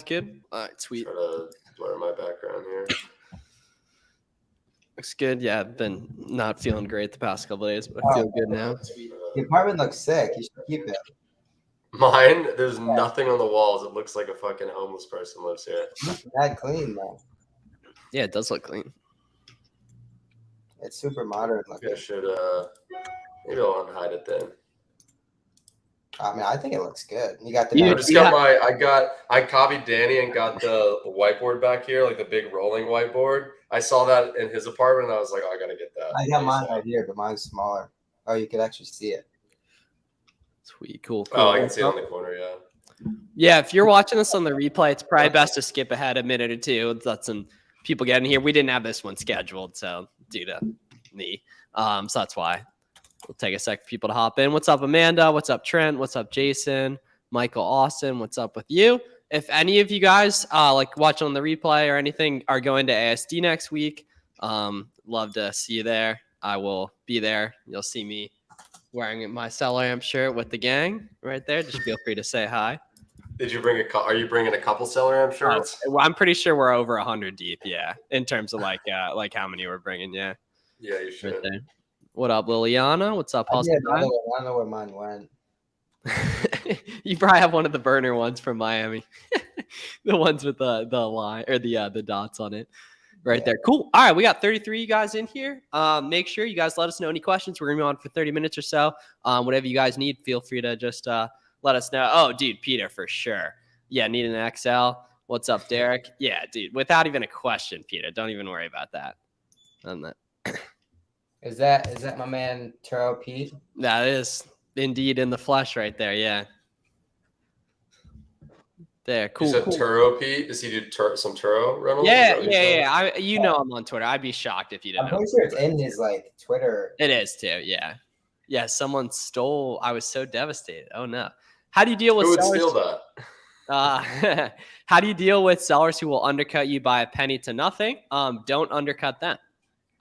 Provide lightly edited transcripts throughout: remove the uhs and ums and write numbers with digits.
Good. All right, sweet. Try to blur my background here. Looks good. Yeah, I've been not feeling great the past couple of days, but I feel good now. Sweet. The apartment looks sick. You should keep it. Mine, there's nothing on the walls. It looks like a fucking homeless person lives here. It's that clean though. Yeah, it does look clean. It's super modern Maybe I looking. should, maybe I'll unhide it then. I mean, I think it looks good. You got the You- I nice- just got I copied Danny and got the whiteboard back here, like the big rolling whiteboard. I saw that in his apartment and I was like, oh, I gotta get that. I got mine right here, but mine's smaller. Oh, you could actually see it. Sweet, cool. Oh, I can see it on the corner, yeah. Yeah, if you're watching this on the replay, it's probably best to skip ahead a minute or two. Let some people get in here. We didn't have this one scheduled, so due to me, so that's why. We'll take a sec for people to hop in. What's up, Amanda? What's up, Trent? What's up, Jason? Michael Austin? What's up with you? If any of you guys like watching on the replay or anything are going to ASD next week, love to see you there. I will be there. You'll see me wearing my Cellar Amp shirt with the gang right there. Just feel free to say hi. Did you bring are you bringing a couple Cellar Amp shirts? Well, I'm pretty sure we're over 100 deep. Yeah, in terms of like how many we're bringing. Yeah. Yeah, you should. Right there. What up, Liliana? What's up, I Hustle? don't know where mine went. You probably have one of the burner ones from Miami, the ones with the line or the dots on it, right there. Cool. All right, we got 33 you guys in here. Make sure you guys let us know any questions. We're gonna be on for 30 minutes or so. Whatever you guys need, feel free to just let us know. Oh, dude, Peter, for sure. Yeah, need an XL. What's up, Derek? Yeah, dude, without even a question, Peter. Don't even worry about that. On that. Is that my man Turo Pete? That is indeed in the flesh right there. Yeah. There, cool. You said cool. Turo Pete? Does he do some Turo rentals? Yeah. You know I'm on Twitter. I'd be shocked if you didn't I'm know. pretty sure it's in his like Twitter. It is too. Yeah. Yeah. Someone stole. I was so devastated. Oh no. How do you deal with Who would sellers? steal that? How do you deal with sellers who will undercut you by a penny to nothing? Don't undercut them.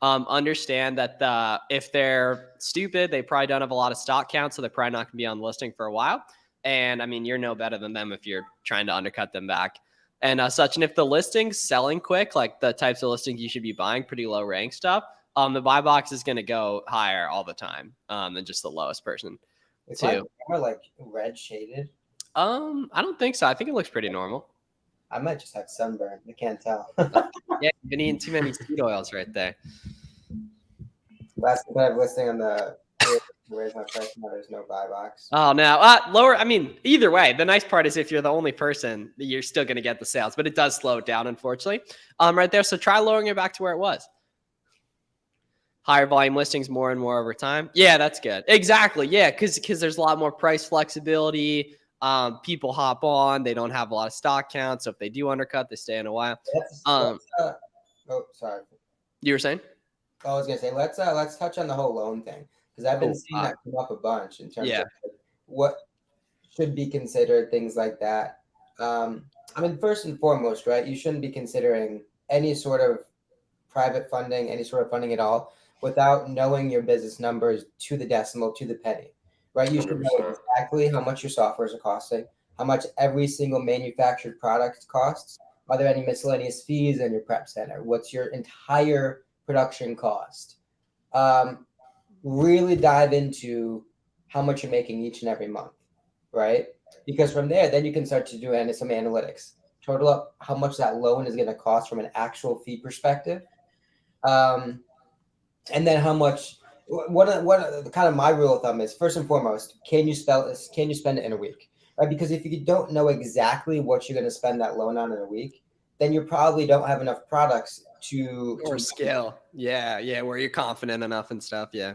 Understand that if they're stupid, they probably don't have a lot of stock count, so they're probably not going to be on the listing for a while. And I mean, you're no better than them if you're trying to undercut them back. And such. And if the listing's selling quick, like the types of listings you should be buying, pretty low rank stuff, the buy box is going to go higher all the time than just the lowest person. Is too. my camera like red shaded? I don't think so. I think it looks pretty normal. I might just have sunburn. I can't tell. Yeah, you've been eating too many seed oils right there. Last time listing on the raise my price now, there's no buy box. Oh, no. Lower. I mean, either way, the nice part is if you're the only person, you're still going to get the sales, but it does slow it down, unfortunately. Right there. So try lowering it back to where it was. Higher volume listings more and more over time. Yeah, that's good. Exactly. Yeah, because there's a lot more price flexibility. People hop on. They don't have a lot of stock counts. So if they do undercut, they stay in a while. Oh, sorry. You were saying? I was gonna say let's touch on the whole loan thing because I've been seeing that come up a bunch in terms of like, what should be considered, things like that. I mean, first and foremost, right? You shouldn't be considering any sort of private funding, any sort of funding at all, without knowing your business numbers to the decimal, to the penny, right? You should know exactly how much your softwares are costing, how much every single manufactured product costs. Are there any miscellaneous fees in your prep center? What's your entire production cost? Really dive into how much you're making each and every month, right? Because from there, then you can start to do some analytics. Total up how much that loan is going to cost from an actual fee perspective. And then how much, what kind of my rule of thumb is, first and foremost, can you spend it in a week, right? Because if you don't know exactly what you're going to spend that loan on in a week, then you probably don't have enough products to scale. Yeah, where you're confident enough and stuff. Yeah.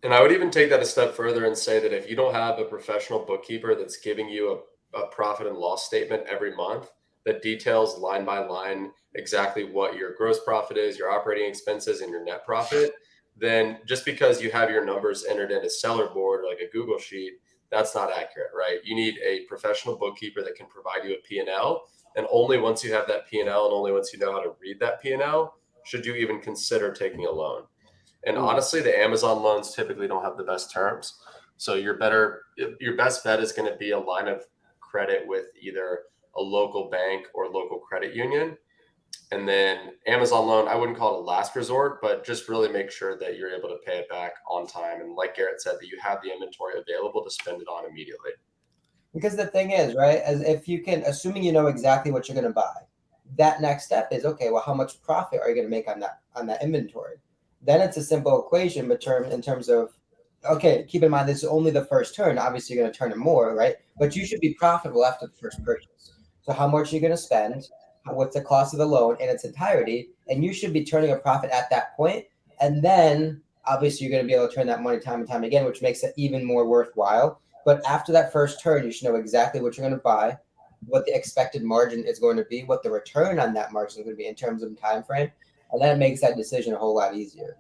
And I would even take that a step further and say that if you don't have a professional bookkeeper that's giving you a profit and loss statement every month that details line by line exactly what your gross profit is, your operating expenses, and your net profit, then just because you have your numbers entered in a seller board like a Google sheet, that's not accurate, right? You need a professional bookkeeper that can provide you a P&L. And only once you have that P&L and only once you know how to read that P&L, should you even consider taking a loan. And honestly, the Amazon loans typically don't have the best terms. So your best bet is going to be a line of credit with either a local bank or local credit union. And then Amazon loan, I wouldn't call it a last resort, but just really make sure that you're able to pay it back on time. And like Garrett said, that you have the inventory available to spend it on immediately. Because the thing is, right, as if you can, assuming you know exactly what you're going to buy, that next step is, okay, well, how much profit are you going to make on that inventory? Then it's a simple equation, but in terms of, okay, keep in mind this is only the first turn. Obviously, you're going to turn it more, right? But you should be profitable after the first purchase. So how much are you going to spend? What's the cost of the loan in its entirety? And you should be turning a profit at that point. And then obviously you're going to be able to turn that money time and time again, which makes it even more worthwhile. But after that first turn, you should know exactly what you're going to buy, what the expected margin is going to be, what the return on that margin is going to be in terms of time frame. And that makes that decision a whole lot easier.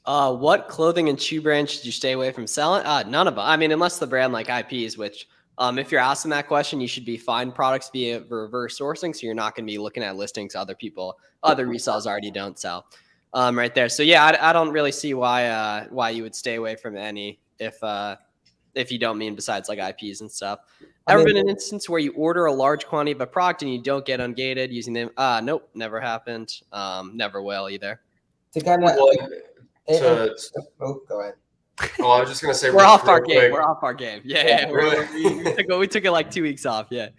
What clothing and shoe brand should you stay away from selling? None of them. I mean, unless the brand like IPs, which if you're asking that question, you should be find products via reverse sourcing. So you're not going to be looking at listings other resellers already don't sell right there. So yeah, I don't really see why you would stay away from any if you don't mean besides like IPs and stuff. Ever been an instance where you order a large quantity of a product and you don't get ungated using them? Nope, never happened. Never will either. To kind of go ahead. Oh, I was just gonna say we're off our game. We're off our game. Yeah. We took it like 2 weeks off. Yeah.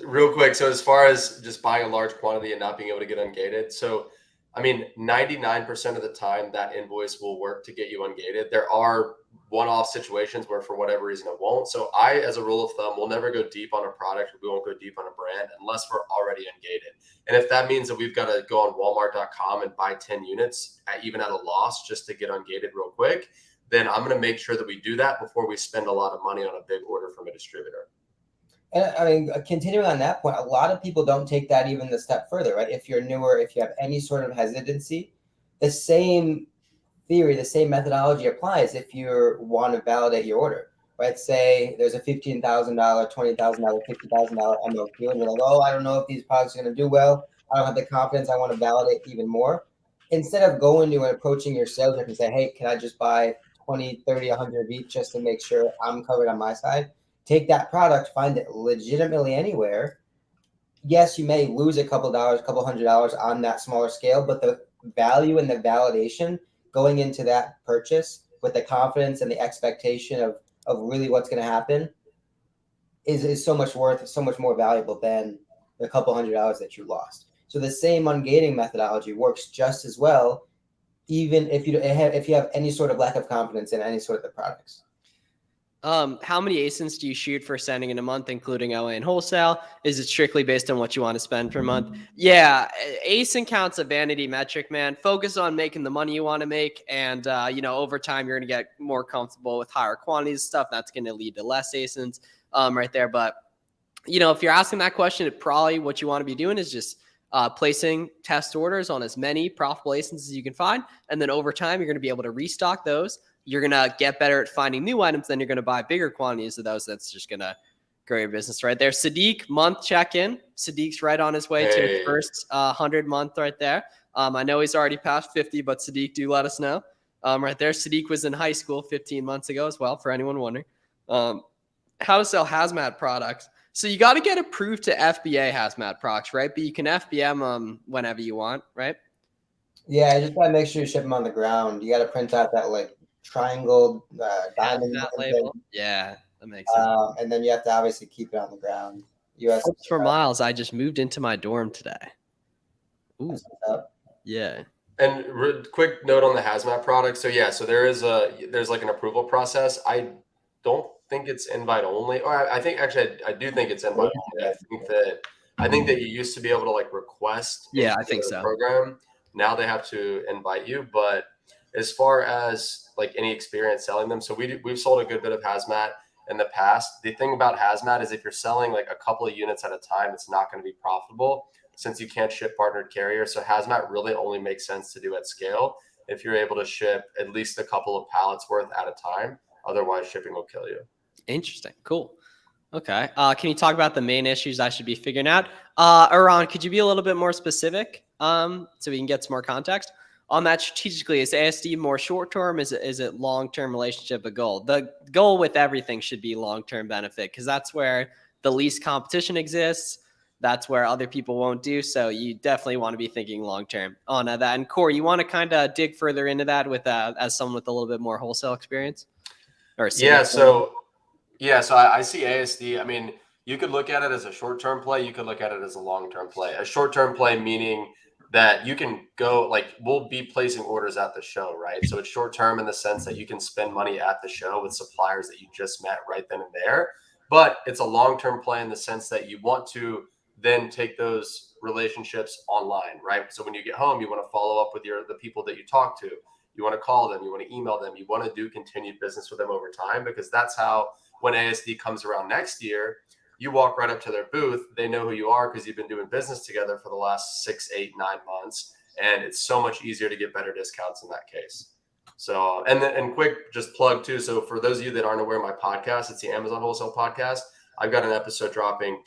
Real quick. So as far as just buying a large quantity and not being able to get ungated, so I mean, 99% of the time that invoice will work to get you ungated. There are one-off situations where for whatever reason it won't. So I, as a rule of thumb, will never go deep on a product. We won't go deep on a brand unless we're already ungated. And if that means that we've got to go on Walmart.com and buy 10 units even at a loss just to get ungated real quick, then I'm going to make sure that we do that before we spend a lot of money on a big order from a distributor. And I mean, continuing on that point, a lot of people don't take that even the step further, right? If you're newer, if you have any sort of hesitancy, the same theory, the same methodology applies if you want to validate your order, right? Say there's a $15,000, $20,000, $50,000 MOQ, and you're like, oh, I don't know if these products are going to do well. I don't have the confidence. I want to validate even more. Instead of going to and approaching your sales rep and say, hey, can I just buy 20, 30, 100 of each just to make sure I'm covered on my side? Take that product, find it legitimately anywhere. Yes, you may lose a couple $100 on that smaller scale, but the value and the validation going into that purchase with the confidence and the expectation of really what's going to happen is so much more valuable than the couple $100 that you lost. So the same ungating methodology works just as well, even if you have any sort of lack of confidence in any sort of the products. How many ASINs do you shoot for sending in a month, including OA and wholesale? Is it strictly based on what you want to spend per month? Yeah, ASIN count's a vanity metric, man. Focus on making the money you want to make. And, over time, you're going to get more comfortable with higher quantities of stuff. That's going to lead to less ASINs right there. But, if you're asking that question, it probably what you want to be doing is just placing test orders on as many profitable ASINs as you can find. And then over time, you're going to be able to restock those. You're going to get better at finding new items. Then you're going to buy bigger quantities of those. That's just going to grow your business right there. Sadiq, month check-in. Sadiq's right on his way to his first 100 month right there. I know he's already past 50, but Sadiq, do let us know. Right there, Sadiq was in high school 15 months ago as well, for anyone wondering. How to sell hazmat products. So you got to get approved to FBA hazmat products, right? But you can FBM them whenever you want, right? Yeah, you just got to make sure you ship them on the ground. You got to print out that triangle diamond label. Yeah, that makes sense. And then you have to obviously keep it on the ground. Flips for miles. I just moved into my dorm today. Ooh. Yeah. And quick note on the hazmat product. So there's like an approval process. I don't think it's invite only, or I think actually I do think it's invite only. I think that you used to be able to request. Yeah, I think so. Program. Now they have to invite you, but as far as any experience selling them, so we've sold a good bit of hazmat in the past. The thing about hazmat is if you're selling a couple of units at a time, it's not going to be profitable since you can't ship partnered carriers. So hazmat really only makes sense to do at scale if you're able to ship at least a couple of pallets worth at a time. Otherwise, shipping will kill you. Interesting. Cool. Okay. Can you talk about the main issues I should be figuring out? Iran, could you be a little bit more specific so we can get some more context on that strategically? Is ASD more short-term? Is it long-term relationship a goal? The goal with everything should be long-term benefit because that's where the least competition exists. That's where other people won't do. So you definitely want to be thinking long-term on that. And Corey, you want to kind of dig further into that with as someone with a little bit more wholesale experience? Or So I see ASD. I mean, you could look at it as a short-term play. You could look at it as a long-term play. A short-term play meaning that you can go, like, we'll be placing orders at the show, right? So it's short-term in the sense that you can spend money at the show with suppliers that you just met right then and there. But it's a long-term play in the sense that you want to then take those relationships online, right? So when you get home, you want to follow up with the people that you talk to. You want to call them, you want to email them, you want to do continued business with them over time, because that's how, when ASD comes around next year, you walk right up to their booth. They know who you are because you've been doing business together for the last 6, 8, 9 months. And it's so much easier to get better discounts in that case. So, and quick, just plug too. So for those of you that aren't aware of my podcast, it's the Amazon Wholesale Podcast. I've got an episode dropping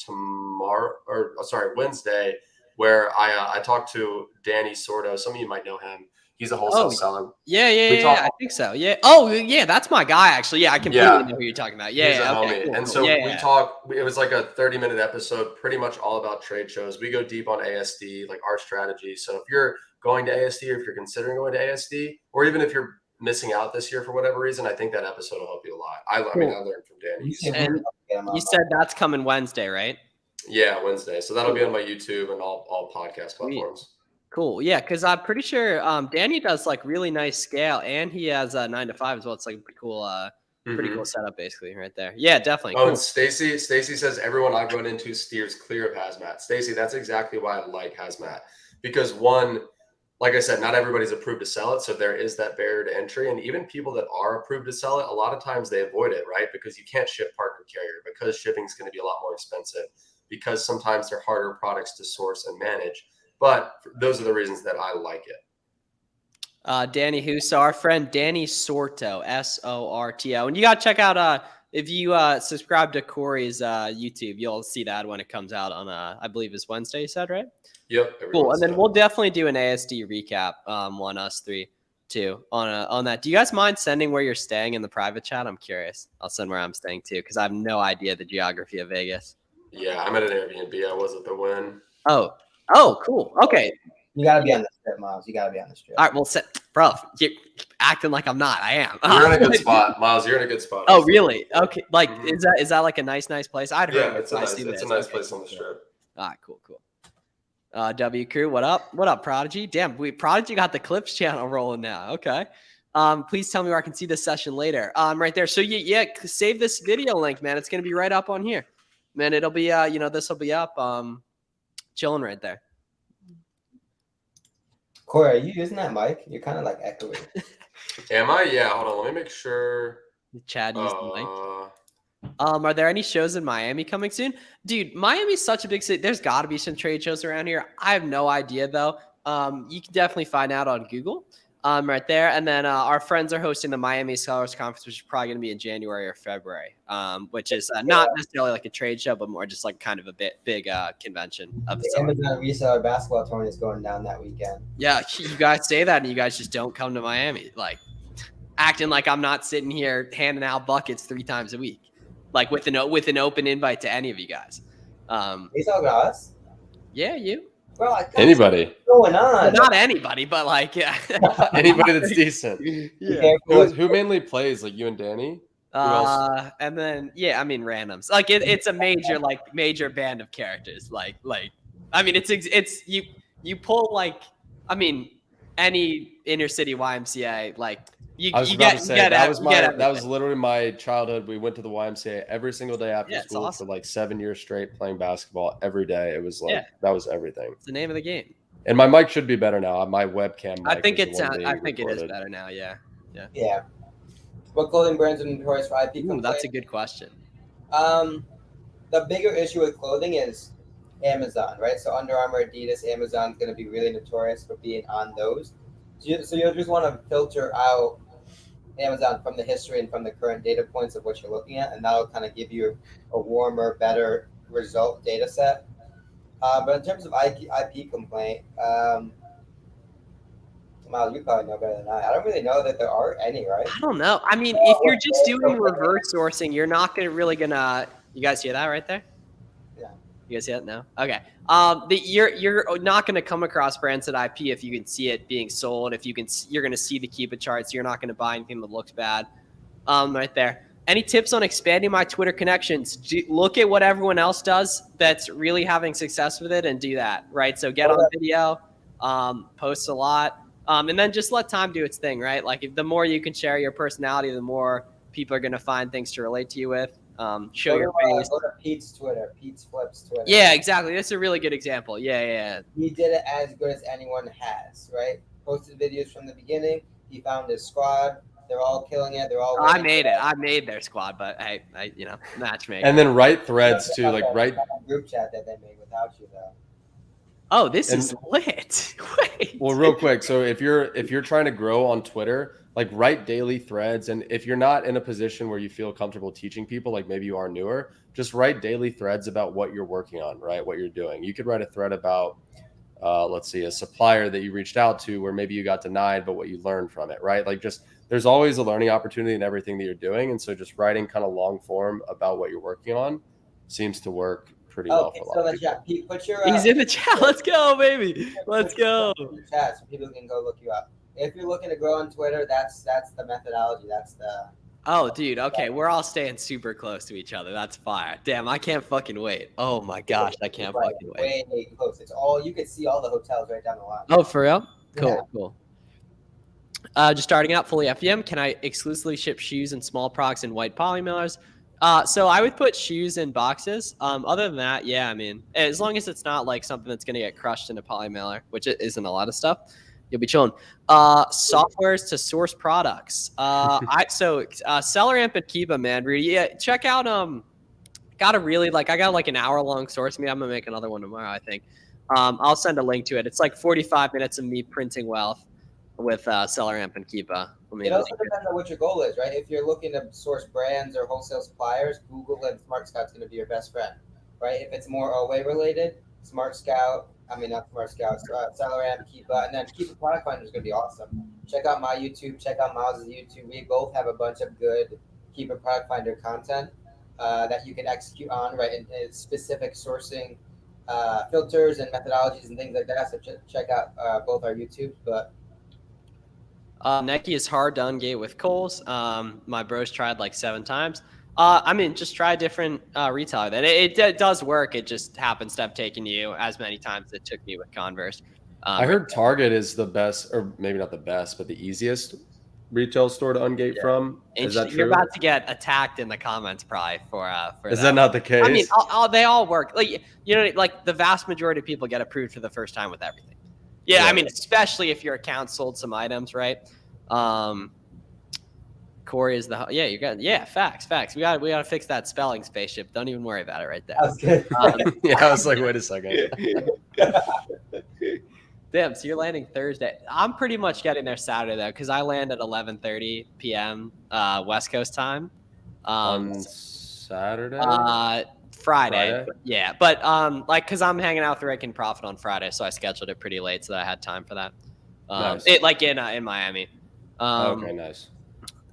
Wednesday, where I talked to Danny Sordo. Some of you might know him. He's a wholesale seller. Yeah, I think so. Yeah. Oh, yeah, that's my guy, actually. Yeah, I completely know who you're talking about. Yeah, he's a homie. Cool, and so we talk. It was like a 30-minute episode, pretty much all about trade shows. We go deep on ASD, like our strategy. So if you're going to ASD, or if you're considering going to ASD, or even if you're missing out this year for whatever reason, I think that episode will help you a lot. I mean, I learned from Danny. And you said that's coming Wednesday, right? Yeah, Wednesday. So that'll be on my YouTube and all podcast platforms. Cool. Yeah, because I'm pretty sure Danny does like really nice scale, and he has a 9 to 5 as well. It's like a pretty cool setup, basically, right there. Yeah, definitely. Oh, cool. And Stacy says everyone I've run into steers clear of hazmat. Stacy, that's exactly why I like hazmat, because one, like I said, not everybody's approved to sell it, so there is that barrier to entry. And even people that are approved to sell it, a lot of times they avoid it, right? Because you can't ship partner carrier, because shipping is going to be a lot more expensive, because sometimes they're harder products to source and manage. But those are the reasons that I like it. Danny Huso, our friend Danny Sorto, Sorto. And you got to check out, if you subscribe to Corey's YouTube, you'll see that when it comes out on, I believe it's Wednesday, you said, right? Yep. Cool. And then we'll definitely do an ASD recap on us three, too, on that. Do you guys mind sending where you're staying in the private chat? I'm curious. I'll send where I'm staying, too, because I have no idea the geography of Vegas. Yeah, I'm at an Airbnb. I was at the Wynn. Oh, cool. Okay. You gotta be on the strip, Miles. You gotta be on the strip. All right, well, bro, you're acting like I'm not. I am. You're in a good spot, Miles. You're in a good spot. Oh, really? Okay. Like, is that like a nice place? I'd heard it's a nice place on the strip. All right, cool. W Crew, what up? What up, Prodigy? Damn, Prodigy got the Clips channel rolling now. Okay. Please tell me where I can see this session later. Right there. So yeah, save this video link, man. It's gonna be right up on here, man. It'll be this will be up. Chilling right there. Corey, are you using that mic? You're kind of like echoing. Am I? Yeah, hold on. Let me make sure. Chad used the mic. Are there any shows in Miami coming soon? Dude, Miami's such a big city. There's got to be some trade shows around here. I have no idea, though. You can definitely find out on Google. Right there. And then our friends are hosting the Miami Sellers Conference, which is probably going to be in January or February, which is not necessarily like a trade show, but more just like kind of a big convention of the Amazon Reseller Basketball Tournament is going down that weekend. Yeah, you guys say that and you guys just don't come to Miami, like acting like I'm not sitting here handing out buckets 3 times a week, like with an open invite to any of you guys. He's talking about us? Yeah, you. Bro, anybody going on? Well, not anybody, but like anybody that's decent. Yeah. Who mainly plays, like you and Danny? And then I mean randoms. Like it's a major band of characters. Like I mean it's you pull like I mean any inner city YMCA like. That was literally my childhood. We went to the YMCA every single day after school for like 7 years straight, playing basketball every day. It was like that was everything. It's the name of the game. And my mic should be better now. My webcam mic I think it is better now. Yeah. What clothing brands are notorious for IP complaints? That's a good question. The bigger issue with clothing is Amazon, right? So Under Armour, Adidas, Amazon's going to be really notorious for being on those. So you'll just want to filter out Amazon from the history and from the current data points of what you're looking at, and that'll kind of give you a warmer, better result data set. But in terms of IP complaint, Miles, you probably know better than I don't really know that there are any, right? I don't know. I mean, if you're just doing reverse sourcing, you're not really gonna. You guys hear that right there? You guys see it? No? Okay. You're not going to come across brands at IP if you can see it being sold. If you're going to see the Keepa charts. You're not going to buy anything that looks bad. Right there. Any tips on expanding my Twitter connections? Look at what everyone else does that's really having success with it and do that, right? So get on video, post a lot, and then just let time do its thing, right? Like the more you can share your personality, the more people are going to find things to relate to you with. Show your face. Go to Pete's Twitter, Pete's Flips Twitter. Yeah, exactly. That's a really good example. Yeah. He did it as good as anyone has, right? Posted videos from the beginning. He found his squad. They're all killing it. They're all. I made it. I made their squad, but hey, matchmaker. And then write threads too, like write group chat that they made without you though. Oh, this is lit. Wait. Well, real quick. So if you're trying to grow on Twitter, like write daily threads. And if you're not in a position where you feel comfortable teaching people, like maybe you are newer, just write daily threads about what you're working on, right? What you're doing. You could write a thread about, let's see, a supplier that you reached out to where maybe you got denied, but what you learned from it, right? Like just, there's always a learning opportunity in everything that you're doing. And so just writing kind of long form about what you're working on seems to work pretty well for a lot of people. Pete, put your, he's in the chat. Let's go, baby. Let's go. Chat so people can go look you up. If you're looking to grow on Twitter, that's the methodology. That's the. Oh, dude. Okay, we're all staying super close to each other. That's fire. Damn, I can't fucking wait. Oh my gosh, I can't fucking wait. Way close. It's all you can see all the hotels right down the line. Oh, for real? Cool, Yeah. Cool. Just starting out fully FEM. Can I exclusively ship shoes and small products in white poly mailers? So I would put shoes in boxes. Other than that, yeah, I mean, as long as it's not like something that's going to get crushed in a poly mailer, which it isn't a lot of stuff, you'll be chilling. Softwares to source products. SellerAmp and Keepa, man, Rudy. Yeah, check out. I got like an hour-long source meet. I'm gonna make another one tomorrow, I think. I'll send a link to it. It's like 45 minutes of me printing wealth with SellerAmp and Keepa. It also depends on what your goal is, right? If you're looking to source brands or wholesale suppliers, Google and Smart Scout's going to be your best friend, right? If it's more OA related, not SellerAmp, Keepa, and then Keepa Product Finder is going to be awesome. Check out my YouTube, check out Maz's YouTube. We both have a bunch of good Keepa Product Finder content that you can execute on, right? And specific sourcing filters and methodologies and things like that. So check out both our YouTubes, but. Nike is hard to ungate with Kohl's. My bros tried like 7 times. Just try a different retailer. Then it does work. It just happens to have taken you as many times as it took me with Converse. I heard Target is the best, or maybe not the best, but the easiest retail store to ungate from. Is that true? You're about to get attacked in the comments, probably for Is that not the case? I mean, they all work. Like like the vast majority of people get approved for the first time with everything. Yeah, I mean, especially if your account sold some items, right? Corey is facts. We got to fix that spelling, Spaceship. Don't even worry about it right there. That's good. I was like, wait a second. Damn, so you're landing Thursday. I'm pretty much getting there Saturday though, because I land at 11:30 p.m. West Coast time. On Saturday. Friday. Yeah, but because I'm hanging out with Rick and Profit on Friday, so I scheduled it pretty late so that I had time for that. Nice. In Miami. Okay, nice.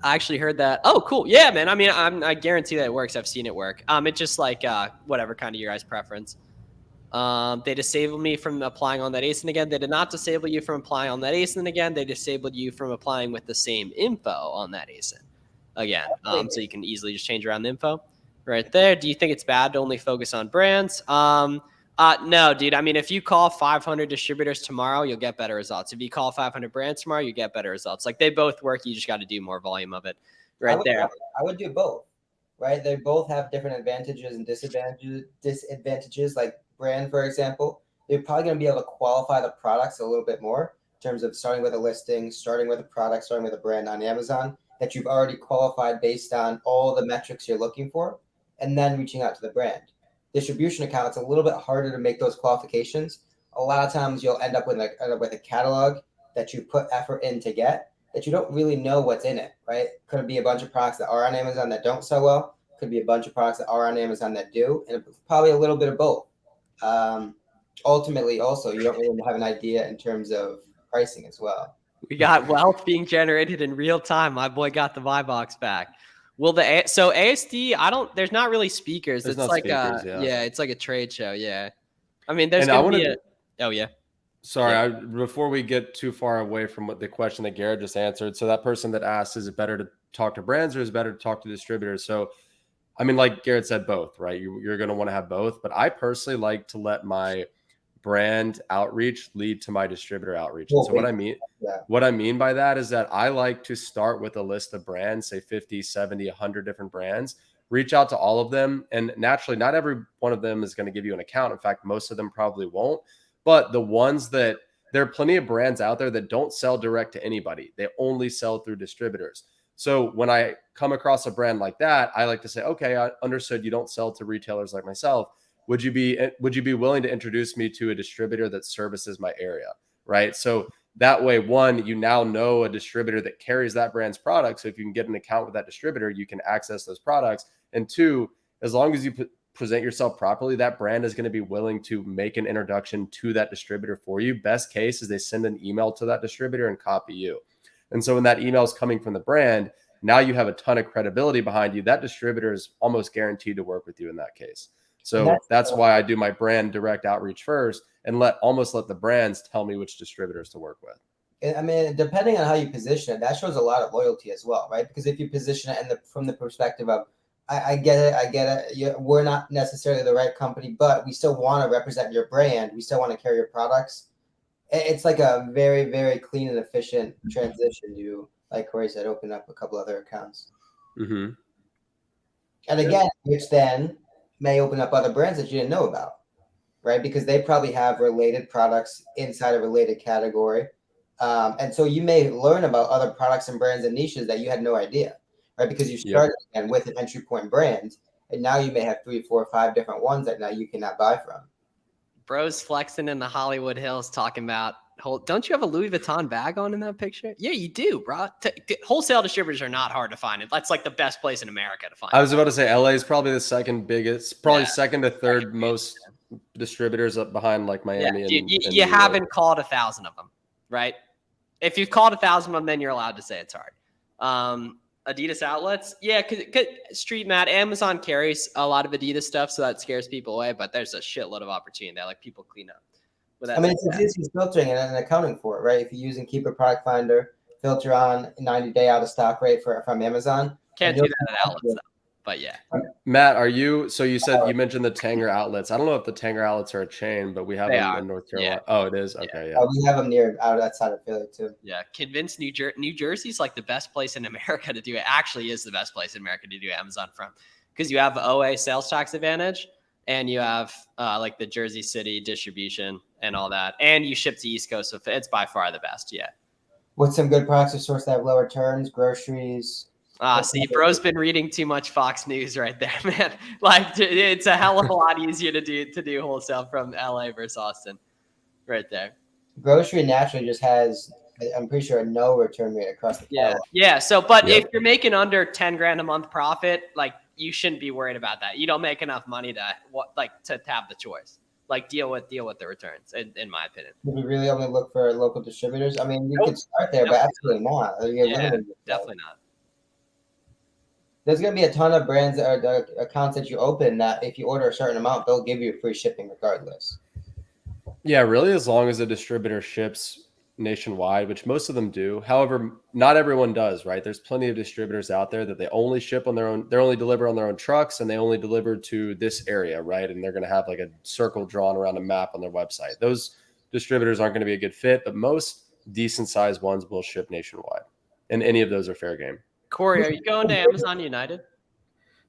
I actually heard that. Oh, cool. Yeah, man. I mean, I guarantee that it works. I've seen it work. It's just like whatever kind of your guys' preference. They disabled me from applying on that ASIN again. They did not disable you from applying on that ASIN again. They disabled you from applying with the same info on that ASIN again. So you can easily just change around the info. Right there. Do you think it's bad to only focus on brands? No, dude. I mean, if you call 500 distributors tomorrow, you'll get better results. If you call 500 brands tomorrow, you get better results. Like they both work. You just got to do more volume of it. I would do both. Right? They both have different advantages and disadvantages. Like brand, for example, they're probably going to be able to qualify the products a little bit more in terms of starting with a listing, starting with a product, starting with a brand on Amazon that you've already qualified based on all the metrics you're looking for, and then reaching out to the brand. Distribution account, it's a little bit harder to make those qualifications. A lot of times you'll end up with a catalog that you put effort in to get that you don't really know what's in it, right? Could be a bunch of products that are on Amazon that don't sell well. Could be a bunch of products that are on Amazon that do, and probably a little bit of both. Ultimately, also, you don't really have an idea in terms of pricing as well. We got wealth being generated in real time. My boy got the buy box back. Well, so ASD, there's not really speakers. There's it's not like speakers, yeah, it's like a trade show. Yeah. I mean, there's And I going to be wanted oh yeah. Sorry, Yeah. before we get too far away from what the question that Garrett just answered. So that person that asked, is it better to talk to brands or is it better to talk to distributors? So, I mean, like Garrett said, both, right? You're going to want to have both. But I personally like to let my brand outreach lead to my distributor outreach. And so what I mean by that is that I like to start with a list of brands, say 50, 70, 100 different brands, reach out to all of them. And naturally, not every one of them is going to give you an account. In fact, most of them probably won't. But the ones that there are plenty of brands out there that don't sell direct to anybody. They only sell through distributors. So when I come across a brand like that, I like to say, okay, I understood you don't sell to retailers like myself. Would you be willing to introduce me to a distributor that services my area? Right. So that way, one, you now know a distributor that carries that brand's product. So if you can get an account with that distributor, you can access those products. And two, as long as you present yourself properly, that brand is going to be willing to make an introduction to that distributor for you. Best case is they send an email to that distributor and copy you. And so when that email is coming from the brand, now you have a ton of credibility behind you. That distributor is almost guaranteed to work with you in that case. So that's why I do my brand direct outreach first and let the brands tell me which distributors to work with. I mean, depending on how you position it, that shows a lot of loyalty as well, right? Because if you position it from the perspective of, I get it. We're not necessarily the right company, but we still want to represent your brand. We still want to carry your products. It's like a very, very clean and efficient transition to, like Corey said, open up a couple other accounts. Mm-hmm. And again, which then may open up other brands that you didn't know about, right? Because they probably have related products inside a related category. And so you may learn about other products and brands and niches that you had no idea. Right, because you started again with an entry point brand, and now you may have 3, 4, 5 different ones that now you cannot buy from. Bro's flexing in the Hollywood Hills, talking about don't you have a Louis Vuitton bag on in that picture? Yeah, you do, bro. Wholesale distributors are not hard to find. That's like the best place in America to find. I was about to say LA is probably the second biggest, probably second to third most distributors up behind like Miami. Yeah. You haven't called 1,000 of them, right? If you've called 1,000 of them, then you're allowed to say it's hard. Adidas outlets, yeah, cause Street Mat, Amazon carries a lot of Adidas stuff, so that scares people away. But there's a shitload of opportunity there, like people clean up. I mean, it's easy filtering and accounting for it, right? If you're using Keeper Product Finder, filter on 90-day out of stock rate from Amazon. Can't do that at outlets, though. But yeah, Matt, so you said you mentioned the Tanger outlets. I don't know if the Tanger outlets are a chain, but we have them in North Carolina. Yeah. Oh, it is. Okay, yeah. We have them outside of Philly too. Yeah, convince New Jersey's like the best place in America to do it. Actually, is the best place in America to do Amazon from, because you have OA sales tax advantage, and you have like the Jersey City distribution and all that, and you ship to East Coast, so it's by far the best. Yeah. What's some good products to source that have low returns? Groceries. See, bro's been reading too much Fox News right there, man. Like, it's a hell of a lot easier to do wholesale from LA versus Austin, right there. Grocery naturally just has, I'm pretty sure, a no return rate across the catalog. Yeah. So, but if you're making under 10 grand a month profit, like, you shouldn't be worried about that. You don't make enough money to have the choice. Like, deal with the returns, in my opinion. Would we really only look for local distributors? I mean, you could start there, but absolutely not. Definitely not. There's going to be a ton of brands or the accounts that you open that if you order a certain amount, they'll give you free shipping regardless. Yeah, really, as long as the distributor ships nationwide, which most of them do. However, not everyone does, right? There's plenty of distributors out there that they only ship on their own. They only deliver on their own trucks, and they only deliver to this area, right? And they're going to have like a circle drawn around a map on their website. Those distributors aren't going to be a good fit, but most decent sized ones will ship nationwide, and any of those are fair game. Corey, are you going to Amazon United?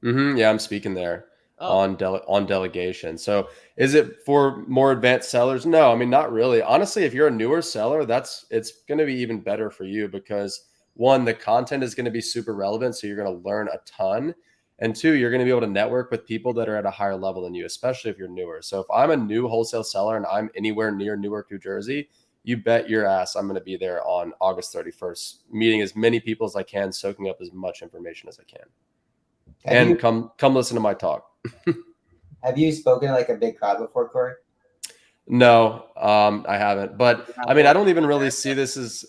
Yeah, I'm speaking there on delegation. So is it for more advanced sellers? No, I mean, not really. Honestly, if you're a newer seller, it's going to be even better for you because one, the content is going to be super relevant. So you're going to learn a ton. And two, you're going to be able to network with people that are at a higher level than you, especially if you're newer. So if I'm a new wholesale seller and I'm anywhere near Newark, New Jersey, you bet your ass I'm going to be there on August 31st, meeting as many people as I can, soaking up as much information as I can. Come listen to my talk. Have you spoken to like a big crowd before, Corey? No, I haven't. But I mean, I don't even really see this as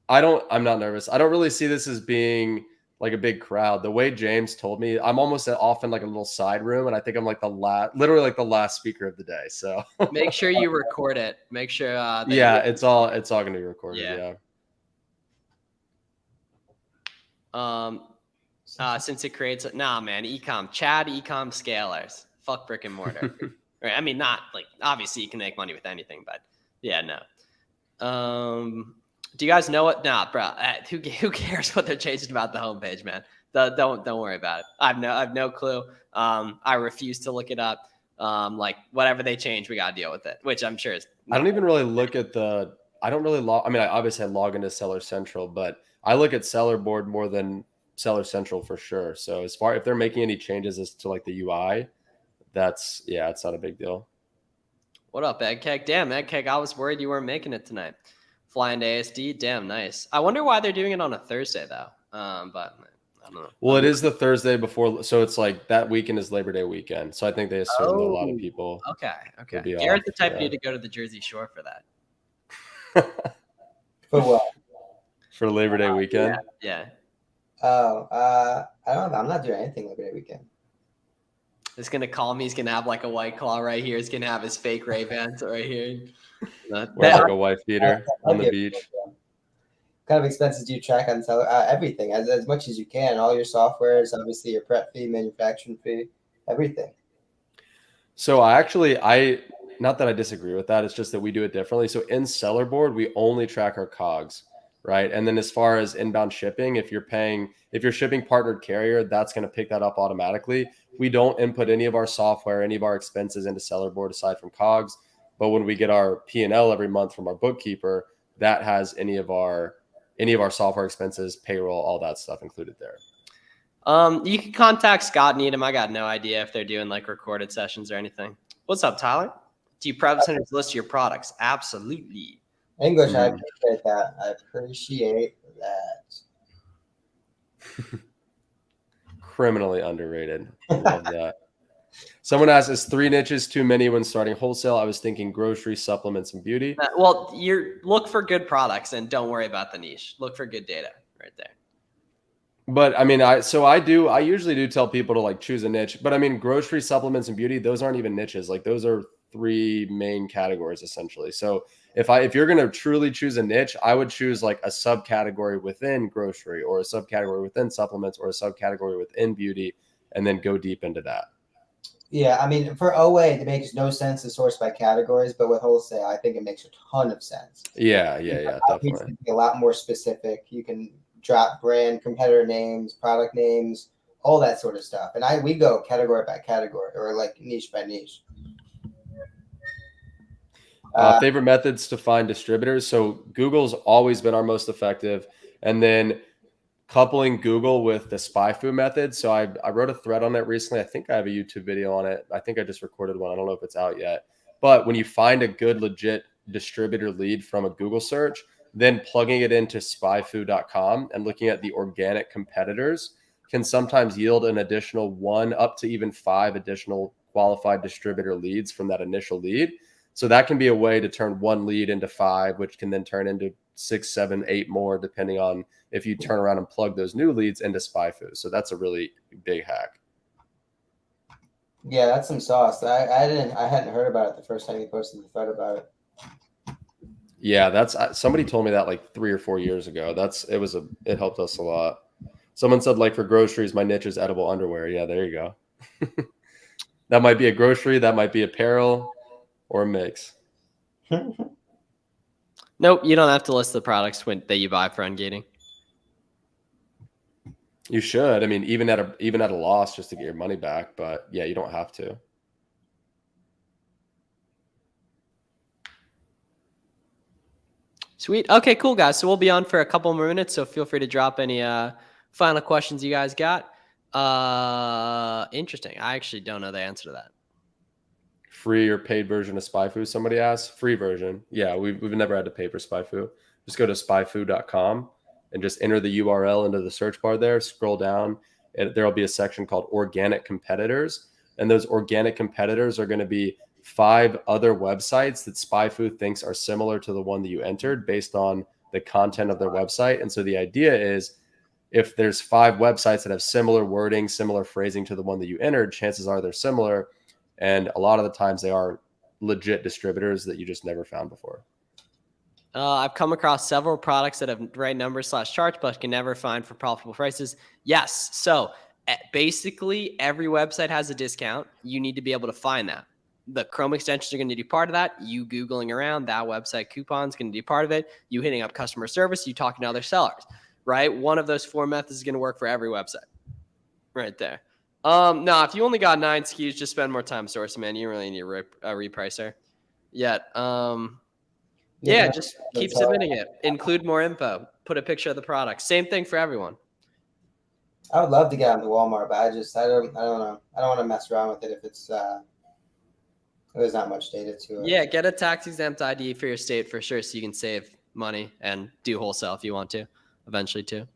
I'm not nervous. I don't really see this as being like a big crowd. The way James told me, I'm almost off in like a little side room, and I think I'm like literally like the last speaker of the day. So make sure you record it. Make sure. Yeah, it's all gonna be recorded. Yeah. Since it creates nah, man, Chad ecom scalers. Fuck brick and mortar. Right? I mean, not like obviously you can make money with anything, but yeah, no. Do you guys know what? Nah, bro. Who cares what they're changing about the homepage, man? Don't worry about it. I've no clue. I refuse to look it up. Like whatever they change, we gotta deal with it. Which I'm sure is. I don't even really look at the. I don't really log. I mean, I obviously log into Seller Central, but I look at Seller Board more than Seller Central for sure. So as far if they're making any changes as to like the UI, it's not a big deal. What up, Eggkeg? Damn, Eggkeg, I was worried you weren't making it tonight. Flying to ASD, damn nice. I wonder why they're doing it on a Thursday though. But I don't know. Well, it is the Thursday before, so it's like that weekend is Labor Day weekend. So I think they assume that a lot of people. Okay. off, Garrett's the type need to go to the Jersey Shore for that. For what? For Labor Day weekend. Yeah. Oh, I don't know. I'm not doing anything Labor Day weekend. He's gonna call me. He's gonna have like a White Claw right here. He's gonna have his fake Ray-Bans right here. Wear like a wife beater on the beach. What kind of expenses do you track on Seller? Everything, as much as you can. All your softwares, obviously your prep fee, manufacturing fee, everything. So not that I disagree with that. It's just that we do it differently. So in Seller Board, we only track our COGS, right? And then as far as inbound shipping, if you're shipping partnered carrier, that's going to pick that up automatically. We don't input any of our software, any of our expenses into Seller Board aside from COGS. But when we get our P&L every month from our bookkeeper, that has any of our software expenses, payroll, all that stuff included there. You can contact Scott Needham. I got no idea if they're doing like recorded sessions or anything. What's up, Tyler? Do you prep centers list your products? Absolutely. English, I appreciate that. I appreciate that. Criminally underrated. I love that. Someone asked, is 3 niches too many when starting wholesale? I was thinking grocery, supplements, and beauty. Well, look for good products and don't worry about the niche. Look for good data right there. But I mean, I usually do tell people to like choose a niche, but I mean, grocery, supplements, and beauty, those aren't even niches. Like those are 3 main categories essentially. So if you're going to truly choose a niche, I would choose like a subcategory within grocery or a subcategory within supplements or a subcategory within beauty, and then go deep into that. Yeah, I mean, for OA, it makes no sense to source by categories, but with wholesale, I think it makes a ton of sense. Yeah, definitely. A lot more specific. You can drop brand, competitor names, product names, all that sort of stuff. And we go category by category or like niche by niche. Favorite methods to find distributors. So Google's always been our most effective. And then coupling Google with the SpyFu method. So I wrote a thread on that recently. I think I have a YouTube video on it. I think I just recorded one. I don't know if it's out yet. But when you find a good, legit distributor lead from a Google search, then plugging it into spyfu.com and looking at the organic competitors can sometimes yield an additional 1 up to even 5 additional qualified distributor leads from that initial lead. So that can be a way to turn 1 lead into 5, which can then turn into 6, 7, 8 more, depending on if you turn around and plug those new leads into SpyFu. So that's a really big hack. Yeah, that's some sauce. I hadn't heard about it the first time you posted the thread about it. Yeah, somebody told me that like 3 or 4 years ago. It helped us a lot. Someone said like for groceries, my niche is edible underwear. Yeah, there you go. That might be a grocery, that might be apparel, or a mix. Nope, you don't have to list the products that you buy for ungating. You should. I mean, even at a loss, just to get your money back. But yeah, you don't have to. Sweet. Okay, cool, guys. So we'll be on for a couple more minutes. So feel free to drop any final questions you guys got. Interesting. I actually don't know the answer to that. Free or paid version of SpyFu? Somebody asked. Free version. Yeah, we've never had to pay for SpyFu. Just go to spyfu.com and just enter the URL into the search bar there. Scroll down. There'll be a section called Organic Competitors. And those organic competitors are going to be 5 other websites that SpyFu thinks are similar to the one that you entered based on the content of their website. And so the idea is if there's 5 websites that have similar wording, similar phrasing to the one that you entered, chances are they're similar. And a lot of the times they are legit distributors that you just never found before. I've come across several products that have right numbers / charts, but can never find for profitable prices. Yes. So basically every website has a discount. You need to be able to find that. The Chrome extensions are going to do part of that. You Googling around that website coupons going to do part of it. You hitting up customer service, you talking to other sellers, right? One of those 4 methods is going to work for every website right there. No, if you only got 9 SKUs, just spend more time sourcing, man. You really need a repricer. Yet, yeah, just keep submitting it. Include more info. Put a picture of the product. Same thing for everyone. I would love to get onto Walmart, but I don't know. I don't want to mess around with it if it's there's not much data to it. Yeah, get a tax exempt ID for your state for sure, so you can save money and do wholesale if you want to, eventually too.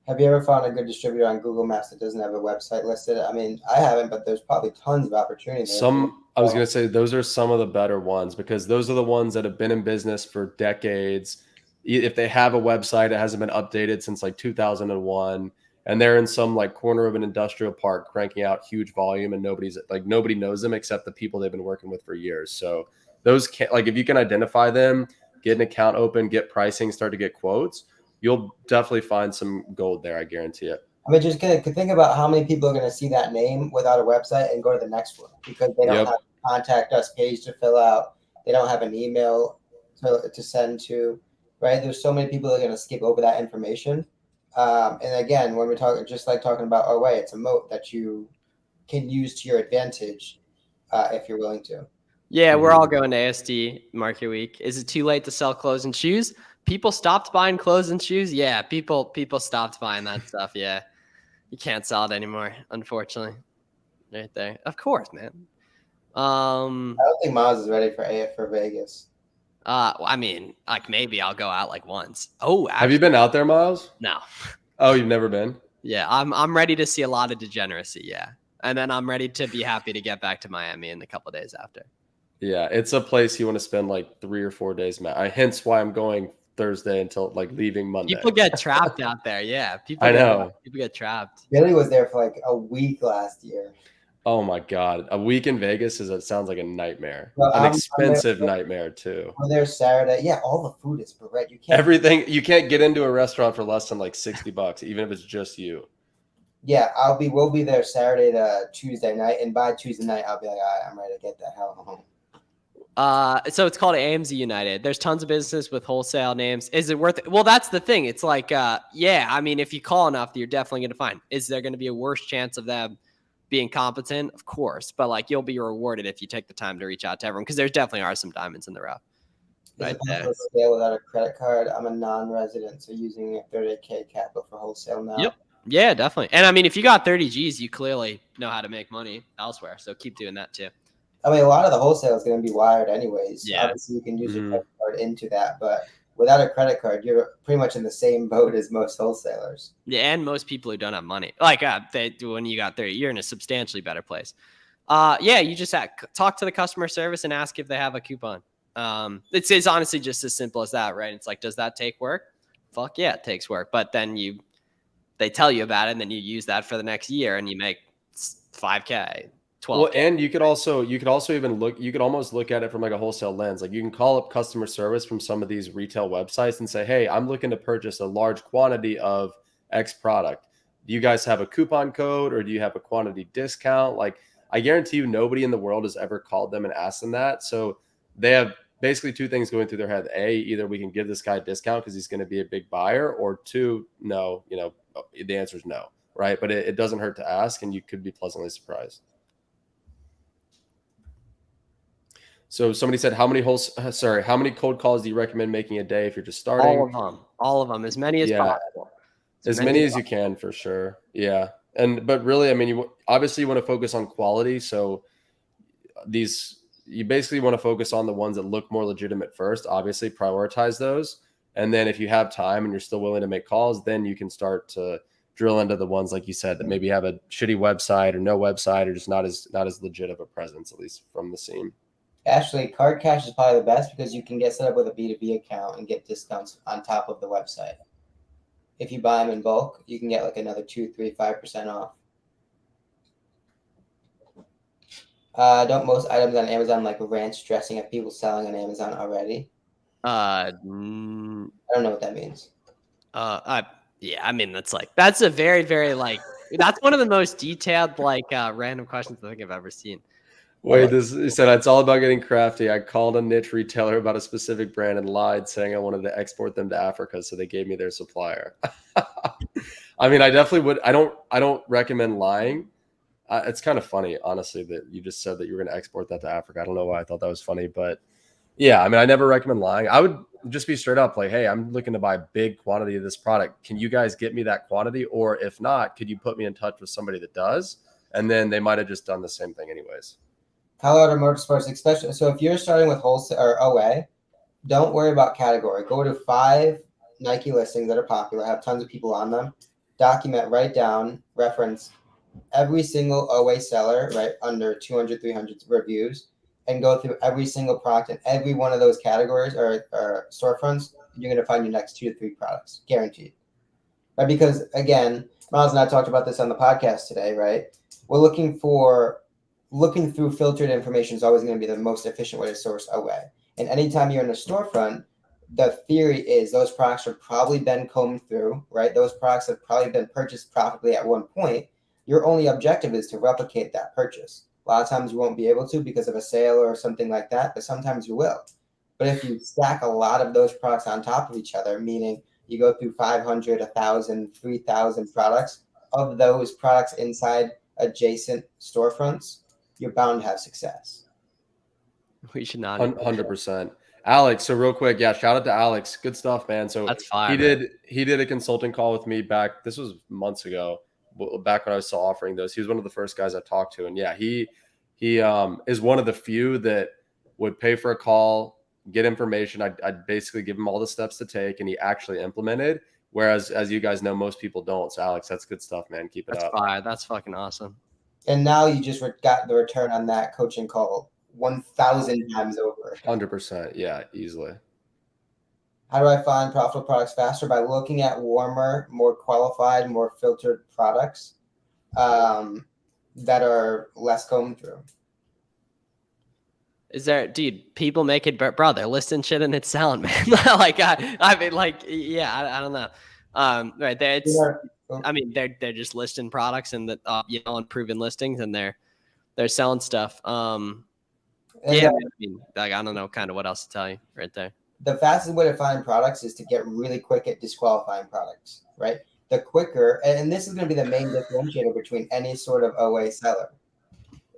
Have you ever found a good distributor on Google Maps that doesn't have a website listed? I mean, I haven't, but there's probably tons of opportunities. I was going to say those are some of the better ones because those are the ones that have been in business for decades. If they have a website, it hasn't been updated since like 2001, and they're in some like corner of an industrial park cranking out huge volume, and nobody knows them except the people they've been working with for years. So those if you can identify them, get an account open, get pricing, start to get quotes, you'll definitely find some gold there. I guarantee it. I mean, just think about how many people are going to see that name without a website and go to the next one because they don't have a contact us page to fill out. They don't have an email to send to, right? There's so many people that are going to skip over that information. And again, when we're talking, just like talking about our way, it's a moat that you can use to your advantage if you're willing to. Yeah, we're all going to ASD Market Week. Is it too late to sell clothes and shoes? People stopped buying clothes and shoes. Yeah, people stopped buying that stuff. Yeah, you can't sell it anymore, unfortunately. Right there, of course, man. I don't think Miles is ready for Vegas. Well, I mean, like maybe I'll go out like once. Oh, actually, have you been out there, Miles? No. Oh, you've never been? Yeah, I'm ready to see a lot of degeneracy. Yeah, and then I'm ready to be happy to get back to Miami in a couple of days after. Yeah, it's a place you want to spend like 3 or 4 days, Matt. Hence why I'm going Thursday until like leaving Monday. People get trapped out there. Yeah, people get trapped. Billy was there for like a week last year. Oh my God. A week in Vegas sounds like a nightmare. An expensive nightmare too. We're there Saturday. Yeah, all the food is bread. You can't get into a restaurant for less than like $60, even if it's just you. Yeah, we'll be there Saturday to Tuesday night, and by Tuesday night I'll be like, all right, I'm ready to get the hell home. So it's called AMZ United. There's tons of business with wholesale names. Is it worth it? Well, that's the thing. It's like, yeah, I mean, if you call enough, you're definitely going to find. Is there going to be a worse chance of them being competent? Of course. But like, you'll be rewarded if you take the time to reach out to everyone because there definitely are some diamonds in the rough. Right there. Scale without a credit card. I'm a non-resident, so using a 30K capital for wholesale now. Yep. Yeah, definitely. And I mean, if you got 30 G's, you clearly know how to make money elsewhere. So keep doing that too. I mean, a lot of the wholesale is going to be wired anyways. Yeah. Obviously, you can use your credit card into that, but without a credit card, you're pretty much in the same boat as most wholesalers. Yeah, and most people who don't have money. Like when you got 30, you're in a substantially better place. Yeah, you just talk to the customer service and ask if they have a coupon. It's honestly just as simple as that, right? It's like, does that take work? Fuck yeah, it takes work. But then they tell you about it, and then you use that for the next year, and you make $5K. 12. Well, and you could also even you could almost look at it from like a wholesale lens. Like you can call up customer service from some of these retail websites and say, hey, I'm looking to purchase a large quantity of X product. Do you guys have a coupon code or do you have a quantity discount? Like I guarantee you nobody in the world has ever called them and asked them that. So they have basically 2 things going through their head. A, either we can give this guy a discount because he's going to be a big buyer, or 2, no, the answer is no, right? But it doesn't hurt to ask, and you could be pleasantly surprised. So somebody said, how many cold calls do you recommend making a day if you're just starting? All of them, as many as possible. As many as you can, for sure. Yeah. But really, I mean, you obviously want to focus on quality. So you basically want to focus on the ones that look more legitimate first, obviously prioritize those. And then if you have time and you're still willing to make calls, then you can start to drill into the ones, like you said, that maybe have a shitty website or no website or just not as legit of a presence, at least from the scene. Actually, Card Cash is probably the best because you can get set up with a B2B account and get discounts on top of the website. if you buy them in bulk, you can get like another 2, 3, 5% off. Don't most items on Amazon like ranch dressing have people selling on Amazon already? I don't know what that means. Yeah, I mean that's a very, very that's one of the most detailed random questions I think I've ever seen. Wait, he said it's all about getting crafty. I called a niche retailer about a specific brand and lied, saying I wanted to export them to Africa, so they gave me their supplier. I mean, I definitely would. I don't recommend lying. It's kind of funny, honestly, that you just said that you were going to export that to Africa. I don't know why I thought that was funny, but yeah, I mean, I never recommend lying. I would just be straight up like, hey, I'm looking to buy a big quantity of this product. Can you guys get me that quantity? Or if not, could you put me in touch with somebody that does? And then they might have just done the same thing anyways. Colorado Motorsports, especially. So if you're starting with wholesale or OA, don't worry about category. Go to 5 Nike listings that are popular, have tons of people on them. Document, write down, reference every single OA seller, right, under 200, 300 reviews, and go through every single product in every one of those categories or storefronts. You're going to find your next 2 to 3 products, guaranteed. Right? Because again, Miles and I talked about this on the podcast today, right? We're looking through filtered information is always going to be the most efficient way to source OA. And anytime you're in a storefront, the theory is those products have probably been combed through, right? Those products have probably been purchased profitably at one point. Your only objective is to replicate that purchase. A lot of times you won't be able to because of a sale or something like that, but sometimes you will. But if you stack a lot of those products on top of each other, meaning you go through 500, 1,000, 3,000 products, of those products inside adjacent storefronts, you're bound to have success. We should not 100%. Alex, so real quick, yeah, shout out to Alex. Good stuff, man. So that's fine. He did a consulting call with me back. This was months ago, back when I was still offering those. He was one of the first guys I talked to, and yeah, he is one of the few that would pay for a call, get information. I'd basically give him all the steps to take, and he actually implemented. Whereas, as you guys know, most people don't. So, Alex, that's good stuff, man. Keep it up. Fine. That's fucking awesome. And now you just got the return on that coaching call 1,000 times over. 100%. Yeah, easily. How do I find profitable products faster? By looking at warmer, more qualified, more filtered products that are less combed through. Is there, dude, people make it, bro, they're listing shit and it's selling, man. I don't know. Right there, it's, I mean, they're just listing products and that, unproven listings, and they're selling stuff. I mean, I don't know kind of what else to tell you right there. The fastest way to find products is to get really quick at disqualifying products, right? The quicker, and this is going to be the main differentiator between any sort of OA seller.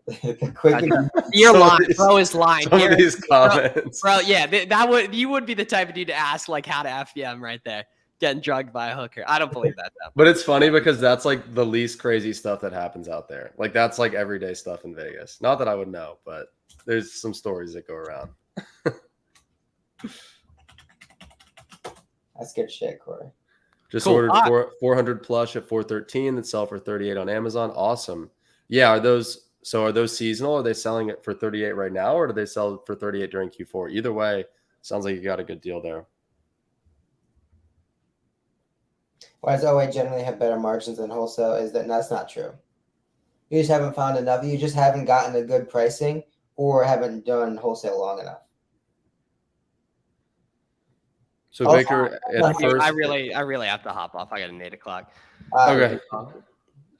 The quicker you're lying, bro is lying. Some of these comments, bro, yeah, you would be the type of dude to ask how to FBM right there, getting drugged by a hooker. I don't believe that though. But it's funny because that's like the least crazy stuff that happens out there. Like that's like everyday stuff in Vegas. Not that I would know, but there's some stories that go around. That's good shit, Corey. Just ordered 400 plush at 413 that sell for 38 on Amazon. Awesome. Yeah, are those seasonal? Are they selling it for 38 right now, or do they sell for 38 during Q4? Either way, sounds like you got a good deal there. Why does OA generally have better margins than wholesale? That's not true. You just haven't found enough. You just haven't gotten a good pricing or haven't done wholesale long enough. So Victor, I really have to hop off. I got an 8 o'clock. Okay.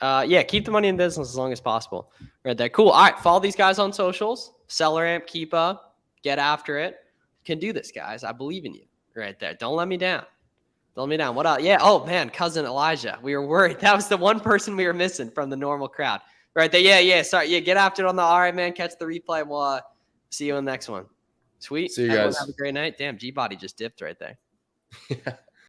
Yeah, keep the money in business as long as possible. Right there. Cool. All right. Follow these guys on socials. SellerAmp, keep up. Get after it. You can do this, guys. I believe in you. Right there. Don't let me down. Don't let me down. What else? Yeah. Oh, man. Cousin Elijah. We were worried. That was the one person we were missing from the normal crowd. Right there. Yeah. Sorry. Yeah. Get after it on the. All right, man. Catch the replay. We'll see you in the next one. Sweet. See you guys. Have a great night. Damn, G-Body just dipped right there. Yeah.